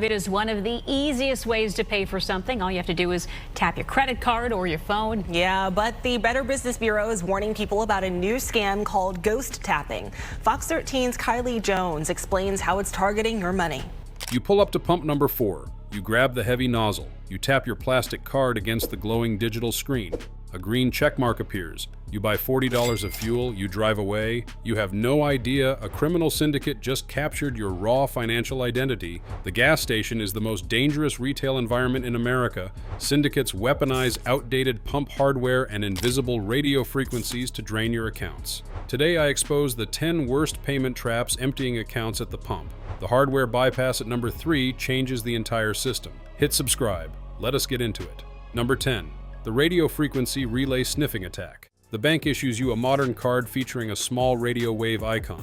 It is one of the easiest ways to pay for something. All you have to do is tap your credit card or your phone. Yeah, but the Better Business Bureau is warning people about a new scam called ghost tapping. Fox 13's Kylie Jones explains how it's targeting your money. You pull up to pump number 4. You grab the heavy nozzle. You tap your plastic card against the glowing digital screen. A green check mark appears. You buy $40 of fuel, you drive away. You have no idea a criminal syndicate just captured your raw financial identity. The gas station is the most dangerous retail environment in America. Syndicates weaponize outdated pump hardware and invisible radio frequencies to drain your accounts. Today I expose the 10 worst payment traps emptying accounts at the pump. The hardware bypass at number 3 changes the entire system. Hit subscribe. Let us get into it. Number 10. The radio frequency relay sniffing attack. The bank issues you a modern card featuring a small radio wave icon.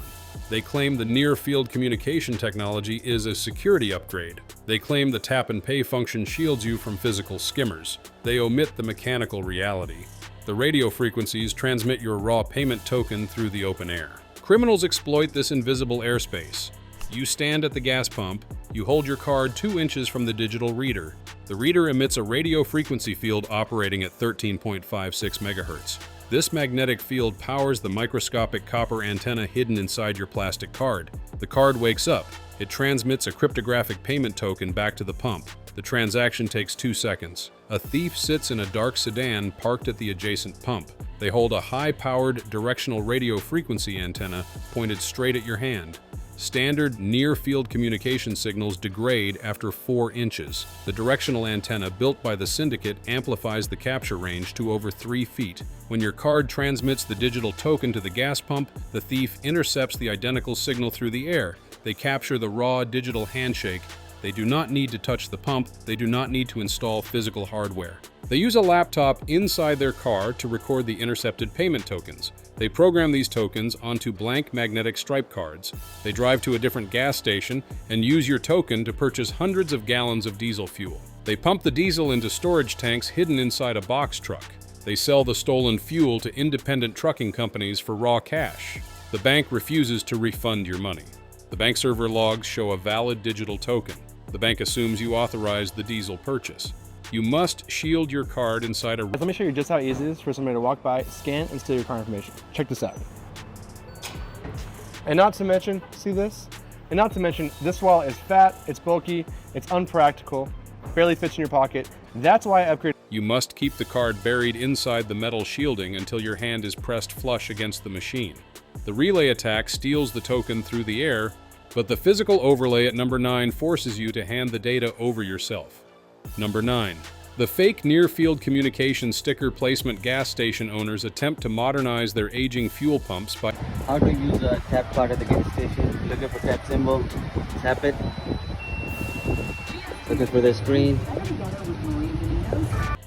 They claim the near-field communication technology is a security upgrade. They claim the tap and pay function shields you from physical skimmers. They omit the mechanical reality. The radio frequencies transmit your raw payment token through the open air. Criminals exploit this invisible airspace. You stand at the gas pump, you hold your card 2 inches from the digital reader. The reader emits a radio frequency field operating at 13.56 MHz. This magnetic field powers the microscopic copper antenna hidden inside your plastic card. The card wakes up. It transmits a cryptographic payment token back to the pump. The transaction takes 2 seconds. A thief sits in a dark sedan parked at the adjacent pump. They hold a high-powered directional radio frequency antenna pointed straight at your hand. Standard near-field communication signals degrade after 4 inches. The directional antenna built by the syndicate amplifies the capture range to over 3 feet. When your card transmits the digital token to the gas pump, the thief intercepts the identical signal through the air. They capture the raw digital handshake. They do not need to touch the pump. They do not need to install physical hardware. They use a laptop inside their car to record the intercepted payment tokens. They program these tokens onto blank magnetic stripe cards. They drive to a different gas station and use your token to purchase hundreds of gallons of diesel fuel. They pump the diesel into storage tanks hidden inside a box truck. They sell the stolen fuel to independent trucking companies for raw cash. The bank refuses to refund your money. The bank server logs show a valid digital token. The bank assumes you authorized the diesel purchase. You must shield your card inside a... Let me show you just how easy it is for somebody to walk by, scan, and steal your card information. Check this out. And not to mention, see this? And not to mention, this wallet is fat, it's bulky, it's unpractical, barely fits in your pocket. That's why I upgraded. You must keep the card buried inside the metal shielding until your hand is pressed flush against the machine. The relay attack steals the token through the air, but the physical overlay at number 9 forces you to hand the data over yourself. Number 9. The fake near-field communication sticker placement. Gas station owners attempt to modernize their aging fuel pumps by... How to use a tap card at the gas station. Looking for tap symbol, tap it. Looking for the screen.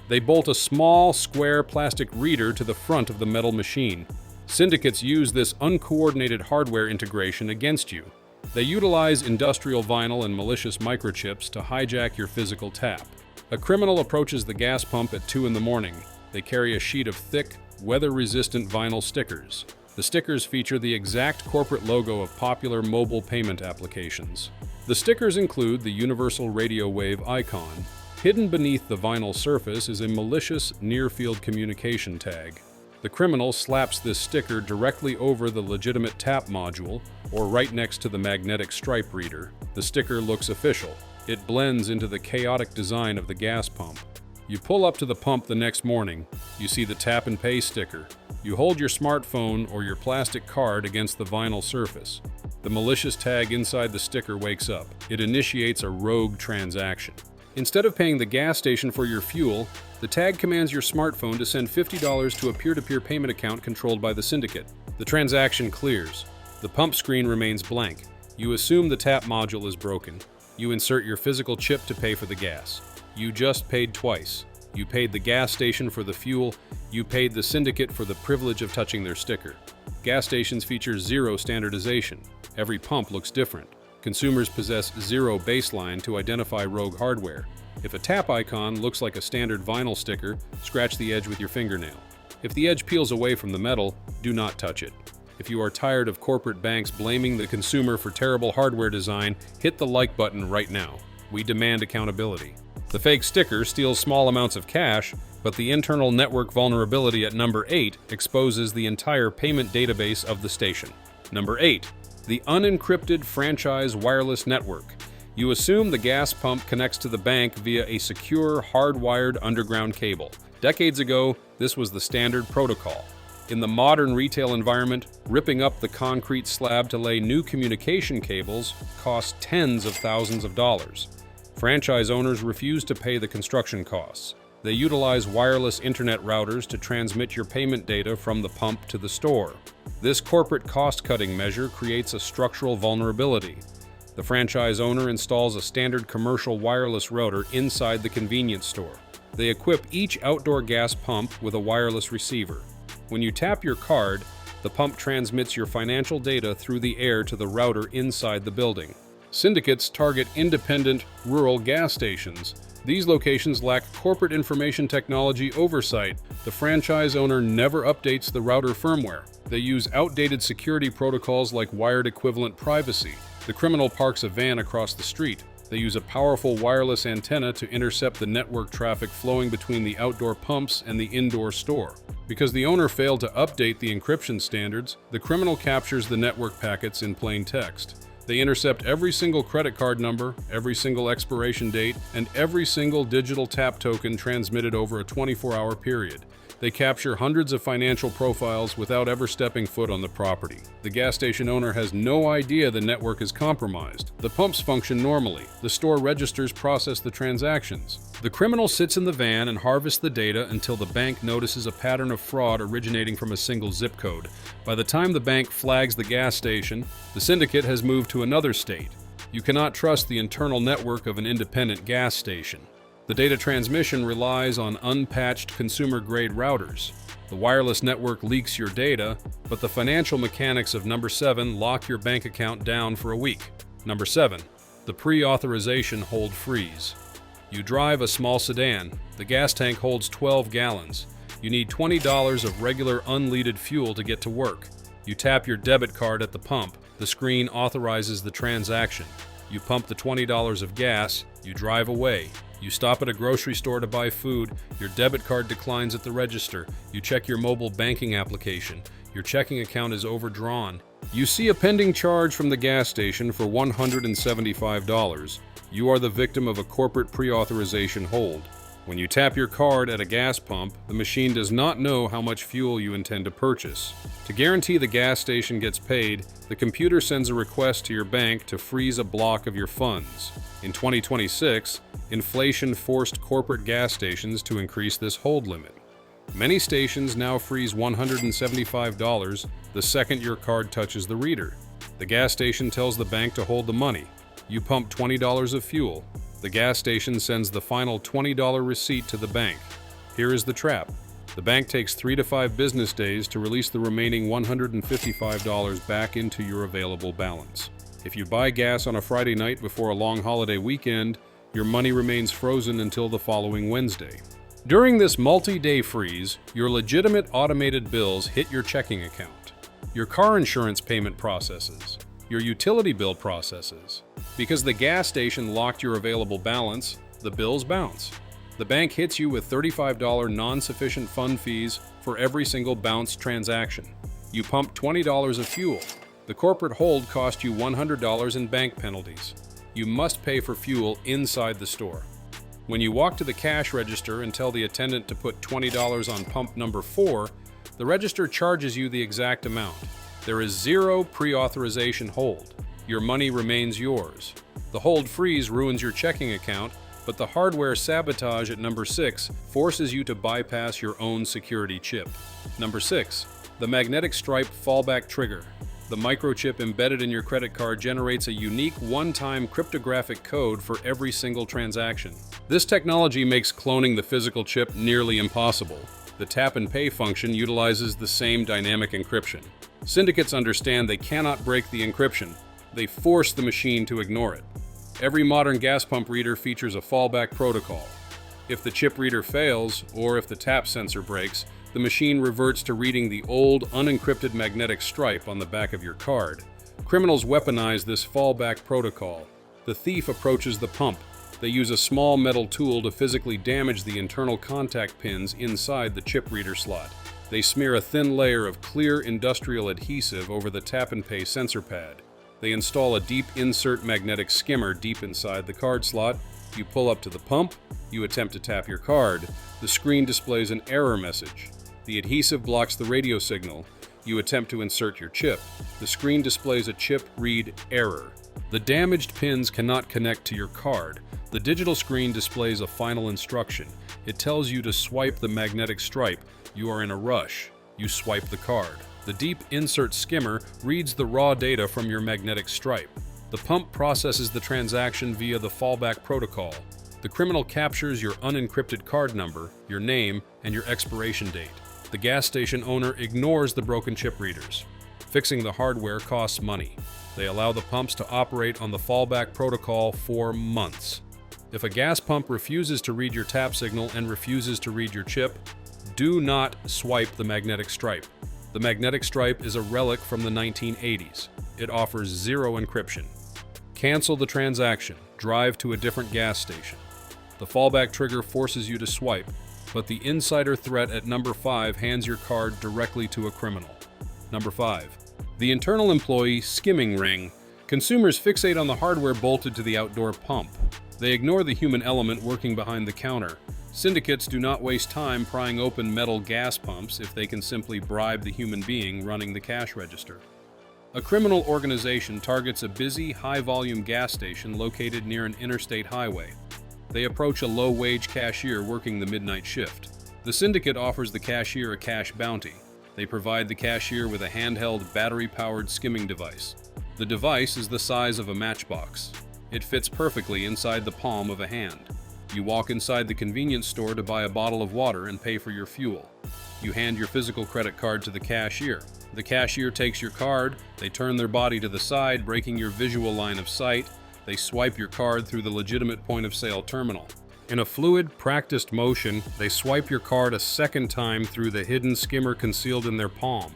They bolt a small, square plastic reader to the front of the metal machine. Syndicates use this uncoordinated hardware integration against you. They utilize industrial vinyl and malicious microchips to hijack your physical tap. A criminal approaches the gas pump at 2 in the morning. They carry a sheet of thick, weather-resistant vinyl stickers. The stickers feature the exact corporate logo of popular mobile payment applications. The stickers include the universal radio wave icon. Hidden beneath the vinyl surface is a malicious near-field communication tag. The criminal slaps this sticker directly over the legitimate tap module or right next to the magnetic stripe reader. The sticker looks official. It blends into the chaotic design of the gas pump. You pull up to the pump the next morning. You see the tap and pay sticker. You hold your smartphone or your plastic card against the vinyl surface. The malicious tag inside the sticker wakes up. It initiates a rogue transaction. Instead of paying the gas station for your fuel, the tag commands your smartphone to send $50 to a peer-to-peer payment account controlled by the syndicate. The transaction clears. The pump screen remains blank. You assume the tap module is broken. You insert your physical chip to pay for the gas. You just paid twice. You paid the gas station for the fuel. You paid the syndicate for the privilege of touching their sticker. Gas stations feature zero standardization. Every pump looks different. Consumers possess zero baseline to identify rogue hardware. If a tap icon looks like a standard vinyl sticker, scratch the edge with your fingernail. If the edge peels away from the metal, do not touch it. If you are tired of corporate banks blaming the consumer for terrible hardware design, hit the like button right now. We demand accountability. The fake sticker steals small amounts of cash, but the internal network vulnerability at number 8 exposes the entire payment database of the station. Number 8. The unencrypted franchise wireless network. You assume the gas pump connects to the bank via a secure, hardwired underground cable. Decades ago, this was the standard protocol. In the modern retail environment, ripping up the concrete slab to lay new communication cables costs tens of thousands of dollars. Franchise owners refuse to pay the construction costs. They utilize wireless internet routers to transmit your payment data from the pump to the store. This corporate cost-cutting measure creates a structural vulnerability. The franchise owner installs a standard commercial wireless router inside the convenience store. They equip each outdoor gas pump with a wireless receiver. When you tap your card, the pump transmits your financial data through the air to the router inside the building. Syndicates target independent, rural gas stations. These locations lack corporate information technology oversight. The franchise owner never updates the router firmware. They use outdated security protocols like wired equivalent privacy. The criminal parks a van across the street. They use a powerful wireless antenna to intercept the network traffic flowing between the outdoor pumps and the indoor store. Because the owner failed to update the encryption standards, the criminal captures the network packets in plain text. They intercept every single credit card number, every single expiration date, and every single digital tap token transmitted over a 24-hour period. They capture hundreds of financial profiles without ever stepping foot on the property. The gas station owner has no idea the network is compromised. The pumps function normally. The store registers process the transactions. The criminal sits in the van and harvests the data until the bank notices a pattern of fraud originating from a single zip code. By the time the bank flags the gas station, the syndicate has moved to another state. You cannot trust the internal network of an independent gas station. The data transmission relies on unpatched consumer-grade routers. The wireless network leaks your data, but the financial mechanics of number 7 lock your bank account down for a week. Number 7. The pre-authorization hold freeze. You drive a small sedan. The gas tank holds 12 gallons. You need $20 of regular unleaded fuel to get to work. You tap your debit card at the pump. The screen authorizes the transaction. You pump the $20 of gas. You drive away. You stop at a grocery store to buy food. Your debit card declines at the register. You check your mobile banking application. Your checking account is overdrawn. You see a pending charge from the gas station for $175. You are the victim of a corporate pre-authorization hold. When you tap your card at a gas pump, the machine does not know how much fuel you intend to purchase. To guarantee the gas station gets paid, the computer sends a request to your bank to freeze a block of your funds. In 2026, inflation forced corporate gas stations to increase this hold limit. Many stations now freeze $175 the second your card touches the reader. The gas station tells the bank to hold the money. You pump $20 of fuel. The gas station sends the final $20 receipt to the bank. Here is the trap. The bank takes 3 to 5 business days to release the remaining $155 back into your available balance. If you buy gas on a Friday night before a long holiday weekend, your money remains frozen until the following Wednesday. During this multi-day freeze, your legitimate automated bills hit your checking account. Your car insurance payment processes. Your utility bill processes. Because the gas station locked your available balance, the bills bounce. The bank hits you with $35 non-sufficient fund fees for every single bounced transaction. You pump $20 of fuel. The corporate hold cost you $100 in bank penalties. You must pay for fuel inside the store. When you walk to the cash register and tell the attendant to put $20 on pump number 4, the register charges you the exact amount. There is zero pre-authorization hold. Your money remains yours. The hold freeze ruins your checking account, but the hardware sabotage at number 6 forces you to bypass your own security chip. Number 6. The magnetic stripe fallback trigger. The microchip embedded in your credit card generates a unique one-time cryptographic code for every single transaction. This technology makes cloning the physical chip nearly impossible. The tap and pay function utilizes the same dynamic encryption. Syndicates understand they cannot break the encryption. They force the machine to ignore it. Every modern gas pump reader features a fallback protocol. If the chip reader fails, or if the tap sensor breaks, the machine reverts to reading the old, unencrypted magnetic stripe on the back of your card. Criminals weaponize this fallback protocol. The thief approaches the pump. They use a small metal tool to physically damage the internal contact pins inside the chip reader slot. They smear a thin layer of clear industrial adhesive over the tap-and-pay sensor pad. They install a deep insert magnetic skimmer deep inside the card slot. You pull up to the pump, you attempt to tap your card. The screen displays an error message. The adhesive blocks the radio signal. You attempt to insert your chip. The screen displays a chip read error. The damaged pins cannot connect to your card. The digital screen displays a final instruction. It tells you to swipe the magnetic stripe. You are in a rush. You swipe the card. The deep insert skimmer reads the raw data from your magnetic stripe. The pump processes the transaction via the fallback protocol. The criminal captures your unencrypted card number, your name, and your expiration date. The gas station owner ignores the broken chip readers. Fixing the hardware costs money. They allow the pumps to operate on the fallback protocol for months. If a gas pump refuses to read your tap signal and refuses to read your chip, do not swipe the magnetic stripe. The magnetic stripe is a relic from the 1980s. It offers zero encryption. Cancel the transaction. Drive to a different gas station. The fallback trigger forces you to swipe, but the insider threat at number 5 hands your card directly to a criminal. Number 5. The internal employee skimming ring. Consumers fixate on the hardware bolted to the outdoor pump. They ignore the human element working behind the counter. Syndicates do not waste time prying open metal gas pumps if they can simply bribe the human being running the cash register. A criminal organization targets a busy, high-volume gas station located near an interstate highway. They approach a low-wage cashier working the midnight shift. The syndicate offers the cashier a cash bounty. They provide the cashier with a handheld, battery-powered skimming device. The device is the size of a matchbox. It fits perfectly inside the palm of a hand. You walk inside the convenience store to buy a bottle of water and pay for your fuel. You hand your physical credit card to the cashier. The cashier takes your card, they turn their body to the side, breaking your visual line of sight. They swipe your card through the legitimate point-of-sale terminal. In a fluid, practiced motion, they swipe your card a second time through the hidden skimmer concealed in their palm.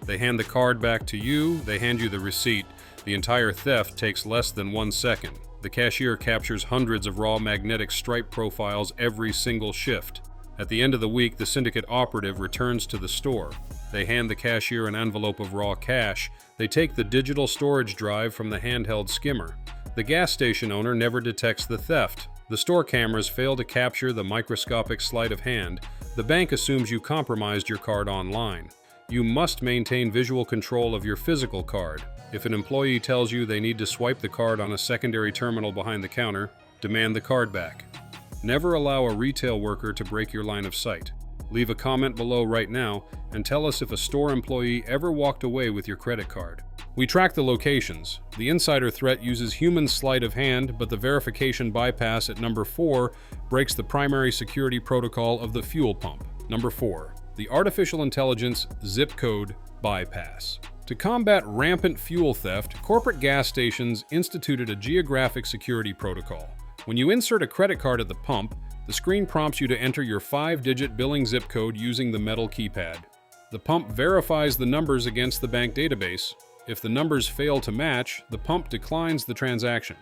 They hand the card back to you, they hand you the receipt. The entire theft takes less than 1 second. The cashier captures hundreds of raw magnetic stripe profiles every single shift. At the end of the week, the syndicate operative returns to the store. They hand the cashier an envelope of raw cash. They take the digital storage drive from the handheld skimmer. The gas station owner never detects the theft. The store cameras fail to capture the microscopic sleight of hand. The bank assumes you compromised your card online. You must maintain visual control of your physical card. If an employee tells you they need to swipe the card on a secondary terminal behind the counter, demand the card back. Never allow a retail worker to break your line of sight. Leave a comment below right now and tell us if a store employee ever walked away with your credit card. We track the locations. The insider threat uses human sleight of hand, but the verification bypass at number 4 breaks the primary security protocol of the fuel pump. Number 4. The artificial intelligence zip code bypass. To combat rampant fuel theft, corporate gas stations instituted a geographic security protocol. When you insert a credit card at the pump, the screen prompts you to enter your 5-digit billing zip code using the metal keypad. The pump verifies the numbers against the bank database. If the numbers fail to match, the pump declines the transaction.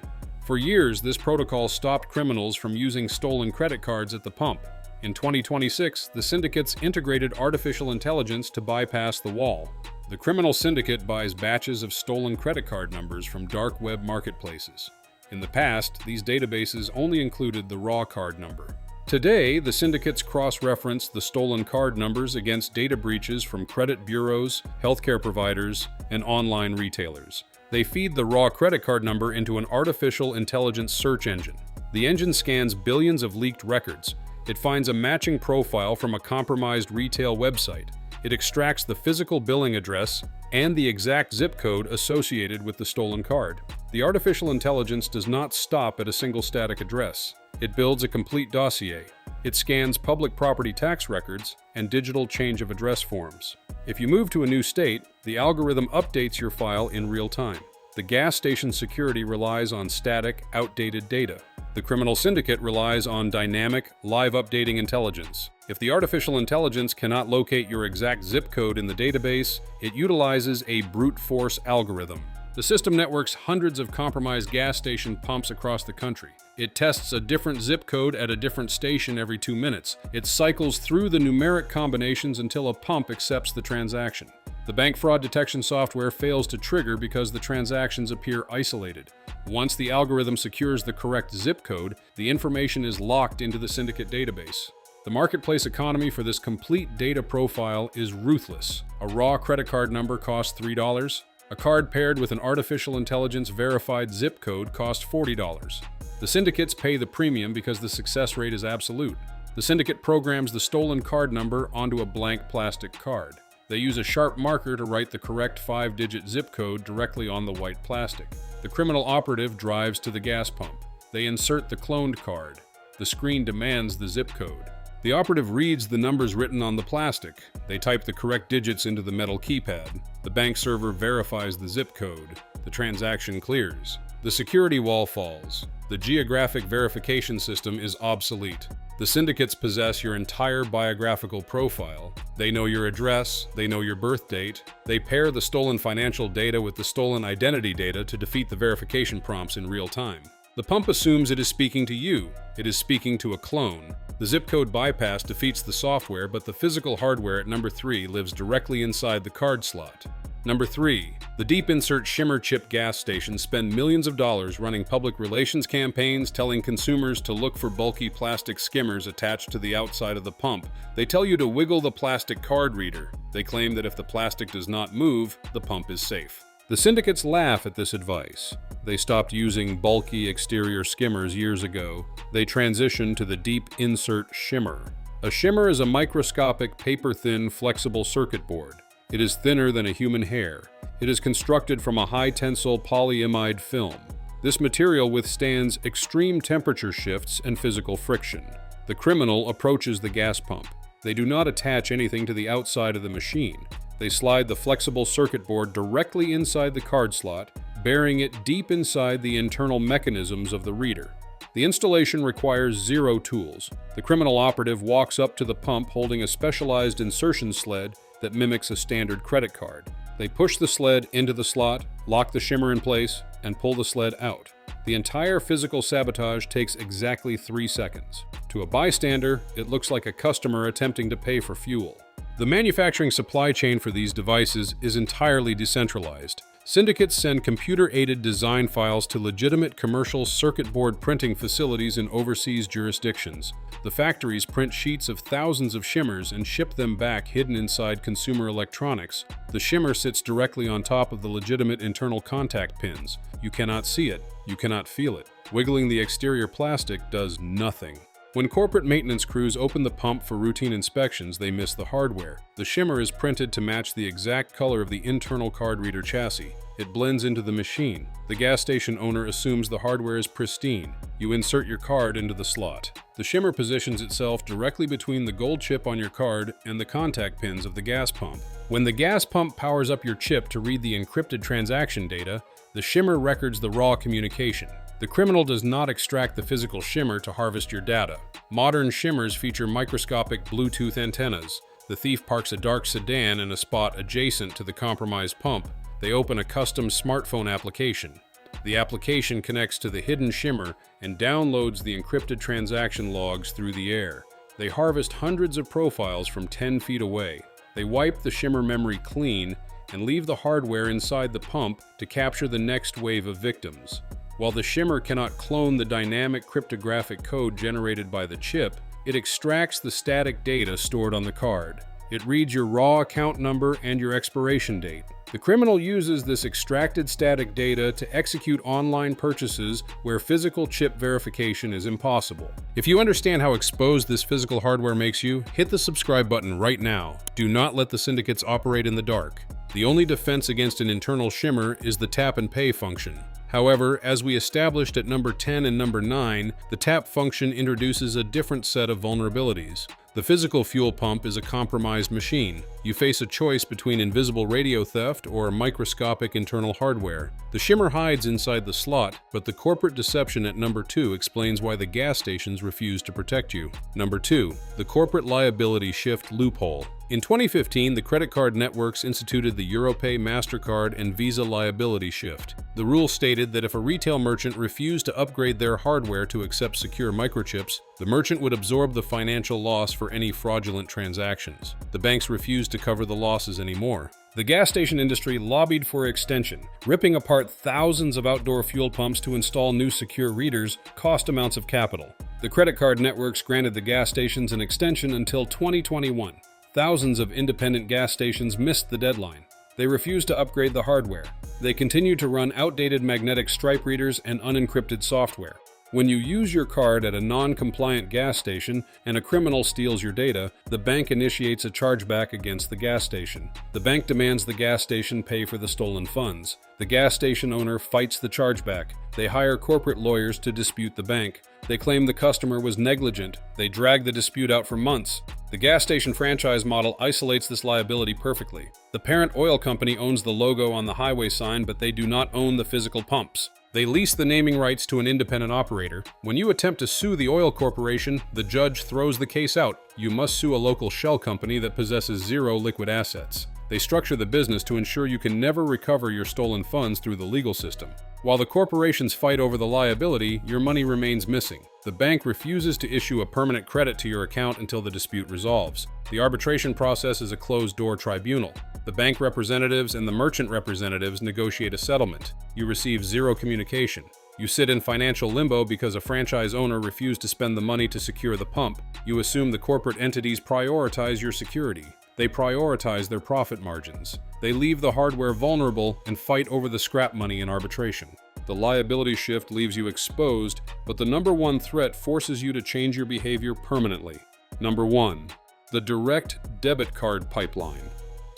For years, this protocol stopped criminals from using stolen credit cards at the pump. In 2026, the syndicates integrated artificial intelligence to bypass the wall. The criminal syndicate buys batches of stolen credit card numbers from dark web marketplaces. In the past, these databases only included the raw card number. Today, the syndicates cross-reference the stolen card numbers against data breaches from credit bureaus, healthcare providers, and online retailers. They feed the raw credit card number into an artificial intelligence search engine. The engine scans billions of leaked records. It finds a matching profile from a compromised retail website. It extracts the physical billing address and the exact zip code associated with the stolen card. The artificial intelligence does not stop at a single static address. It builds a complete dossier. It scans public property tax records and digital change of address forms. If you move to a new state, the algorithm updates your file in real time. The gas station security relies on static, outdated data. The criminal syndicate relies on dynamic, live updating intelligence. If the artificial intelligence cannot locate your exact zip code in the database, it utilizes a brute force algorithm. The system networks hundreds of compromised gas station pumps across the country. It tests a different zip code at a different station every 2 minutes. It cycles through the numeric combinations until a pump accepts the transaction. The bank fraud detection software fails to trigger because the transactions appear isolated. Once the algorithm secures the correct zip code, the information is locked into the syndicate database. The marketplace economy for this complete data profile is ruthless. A raw credit card number costs $3. A card paired with an artificial intelligence verified zip code costs $40. The syndicates pay the premium because the success rate is absolute. The syndicate programs the stolen card number onto a blank plastic card. They use a sharp marker to write the correct 5-digit zip code directly on the white plastic. The criminal operative drives to the gas pump. They insert the cloned card. The screen demands the zip code. The operative reads the numbers written on the plastic. They type the correct digits into the metal keypad. The bank server verifies the zip code. The transaction clears. The security wall falls. The geographic verification system is obsolete. The syndicates possess your entire biographical profile. They know your address, they know your birth date. They pair the stolen financial data with the stolen identity data to defeat the verification prompts in real time. The pump assumes it is speaking to you. It is speaking to a clone. The zip code bypass defeats the software, but the physical hardware at number 3 lives directly inside the card slot. Number 3. The deep insert shimmer chip gas stations spend millions of dollars running public relations campaigns telling consumers to look for bulky plastic skimmers attached to the outside of the pump. They tell you to wiggle the plastic card reader. They claim that if the plastic does not move, the pump is safe. The syndicates laugh at this advice. They stopped using bulky exterior skimmers years ago. They transitioned to the deep insert shimmer. A shimmer is a microscopic, paper-thin, flexible circuit board. It is thinner than a human hair. It is constructed from a high-tensile polyimide film. This material withstands extreme temperature shifts and physical friction. The criminal approaches the gas pump. They do not attach anything to the outside of the machine. They slide the flexible circuit board directly inside the card slot, burying it deep inside the internal mechanisms of the reader. The installation requires 0 tools. The criminal operative walks up to the pump holding a specialized insertion sled that mimics a standard credit card. They push the sled into the slot, lock the shimmer in place, and pull the sled out. The entire physical sabotage takes exactly 3 seconds. To a bystander, it looks like a customer attempting to pay for fuel. The manufacturing supply chain for these devices is entirely decentralized. Syndicates send computer-aided design files to legitimate commercial circuit board printing facilities in overseas jurisdictions. The factories print sheets of thousands of shimmers and ship them back hidden inside consumer electronics. The shimmer sits directly on top of the legitimate internal contact pins. You cannot see it, you cannot feel it. Wiggling the exterior plastic does nothing. When corporate maintenance crews open the pump for routine inspections, they miss the hardware. The shimmer is printed to match the exact color of the internal card reader chassis. It blends into the machine. The gas station owner assumes the hardware is pristine. You insert your card into the slot. The shimmer positions itself directly between the gold chip on your card and the contact pins of the gas pump. When the gas pump powers up your chip to read the encrypted transaction data, the shimmer records the raw communication. The criminal does not extract the physical shimmer to harvest your data. Modern shimmers feature microscopic Bluetooth antennas. The thief parks a dark sedan in a spot adjacent to the compromised pump. They open a custom smartphone application. The application connects to the hidden shimmer and downloads the encrypted transaction logs through the air. They harvest hundreds of profiles from 10 feet away. They wipe the shimmer memory clean and leave the hardware inside the pump to capture the next wave of victims. While the shimmer cannot clone the dynamic cryptographic code generated by the chip, it extracts the static data stored on the card. It reads your raw account number and your expiration date. The criminal uses this extracted static data to execute online purchases where physical chip verification is impossible. If you understand how exposed this physical hardware makes you, hit the subscribe button right now. Do not let the syndicates operate in the dark. The only defense against an internal shimmer is the tap and pay function. However, as we established at number 10 and number 9, the tap function introduces a different set of vulnerabilities. The physical fuel pump is a compromised machine. You face a choice between invisible radio theft or microscopic internal hardware. The shimmer hides inside the slot, but the corporate deception at number 2 explains why the gas stations refuse to protect you. Number 2. The corporate liability shift loophole. In 2015, the credit card networks instituted the Europay, MasterCard, and Visa liability shift. The rule stated that if a retail merchant refused to upgrade their hardware to accept secure microchips, the merchant would absorb the financial loss for any fraudulent transactions. The banks refused to cover the losses anymore. The gas station industry lobbied for extension. Ripping apart thousands of outdoor fuel pumps to install new secure readers cost amounts of capital. The credit card networks granted the gas stations an extension until 2021. Thousands of independent gas stations missed the deadline. They refused to upgrade the hardware. They continued to run outdated magnetic stripe readers and unencrypted software. When you use your card at a non-compliant gas station and a criminal steals your data, the bank initiates a chargeback against the gas station. The bank demands the gas station pay for the stolen funds. The gas station owner fights the chargeback. They hire corporate lawyers to dispute the bank. They claim the customer was negligent. They drag the dispute out for months. The gas station franchise model isolates this liability perfectly. The parent oil company owns the logo on the highway sign, but they do not own the physical pumps. They lease the naming rights to an independent operator. When you attempt to sue the oil corporation, the judge throws the case out. You must sue a local shell company that possesses zero liquid assets. They structure the business to ensure you can never recover your stolen funds through the legal system. While the corporations fight over the liability, your money remains missing. The bank refuses to issue a permanent credit to your account until the dispute resolves. The arbitration process is a closed-door tribunal. The bank representatives and the merchant representatives negotiate a settlement. You receive zero communication. You sit in financial limbo because a franchise owner refused to spend the money to secure the pump. You assume the corporate entities prioritize your security. They prioritize their profit margins. They leave the hardware vulnerable and fight over the scrap money in arbitration. The liability shift leaves you exposed, but the number one threat forces you to change your behavior permanently. Number 1. The direct debit card pipeline.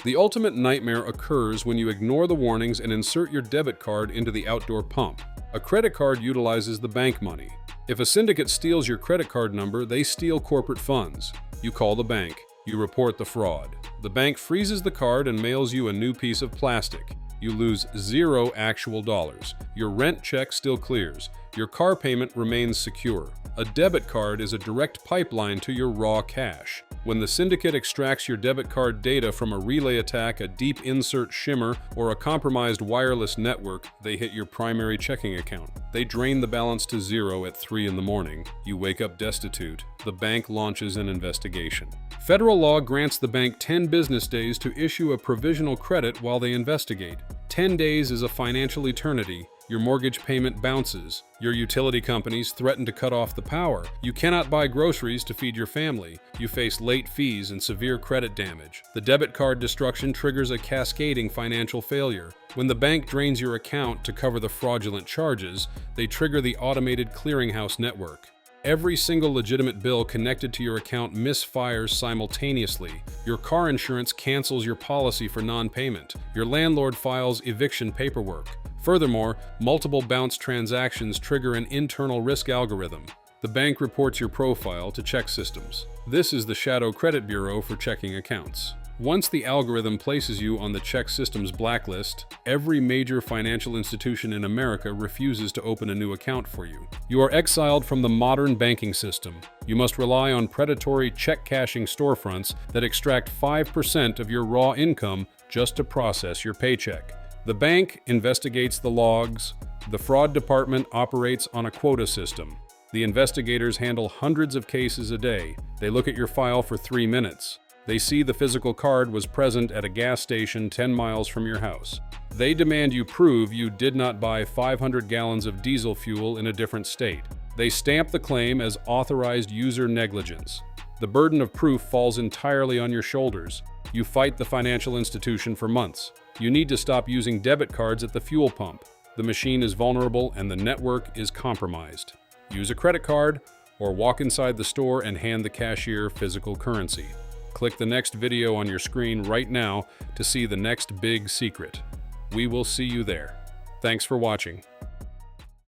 The ultimate nightmare occurs when you ignore the warnings and insert your debit card into the outdoor pump. A credit card utilizes the bank money. If a syndicate steals your credit card number, they steal corporate funds. You call the bank. You report the fraud. The bank freezes the card and mails you a new piece of plastic. You lose zero actual dollars. Your rent check still clears. Your car payment remains secure. A debit card is a direct pipeline to your raw cash. When the syndicate extracts your debit card data from a relay attack, a deep insert shimmer, or a compromised wireless network, they hit your primary checking account. They drain the balance to zero at 3 in the morning. You wake up destitute. The bank launches an investigation. Federal law grants the bank 10 business days to issue a provisional credit while they investigate. 10 days is a financial eternity. Your mortgage payment bounces. Your utility companies threaten to cut off the power. You cannot buy groceries to feed your family. You face late fees and severe credit damage. The debit card destruction triggers a cascading financial failure. When the bank drains your account to cover the fraudulent charges, they trigger the automated clearinghouse network. Every single legitimate bill connected to your account misfires simultaneously. Your car insurance cancels your policy for non-payment. Your landlord files eviction paperwork. Furthermore, multiple bounce transactions trigger an internal risk algorithm. The bank reports your profile to check systems. This is the Shadow Credit Bureau for checking accounts. Once the algorithm places you on the check system's blacklist, every major financial institution in America refuses to open a new account for you. You are exiled from the modern banking system. You must rely on predatory check-cashing storefronts that extract 5% of your raw income just to process your paycheck. The bank investigates the logs. The fraud department operates on a quota system. The investigators handle hundreds of cases a day. They look at your file for 3 minutes. They see the physical card was present at a gas station 10 miles from your house. They demand you prove you did not buy 500 gallons of diesel fuel in a different state. They stamp the claim as authorized user negligence. The burden of proof falls entirely on your shoulders. You fight the financial institution for months. You need to stop using debit cards at the fuel pump. The machine is vulnerable and the network is compromised. Use a credit card or walk inside the store and hand the cashier physical currency. Click the next video on your screen right now to see the next big secret. We will see you there. Thanks for watching.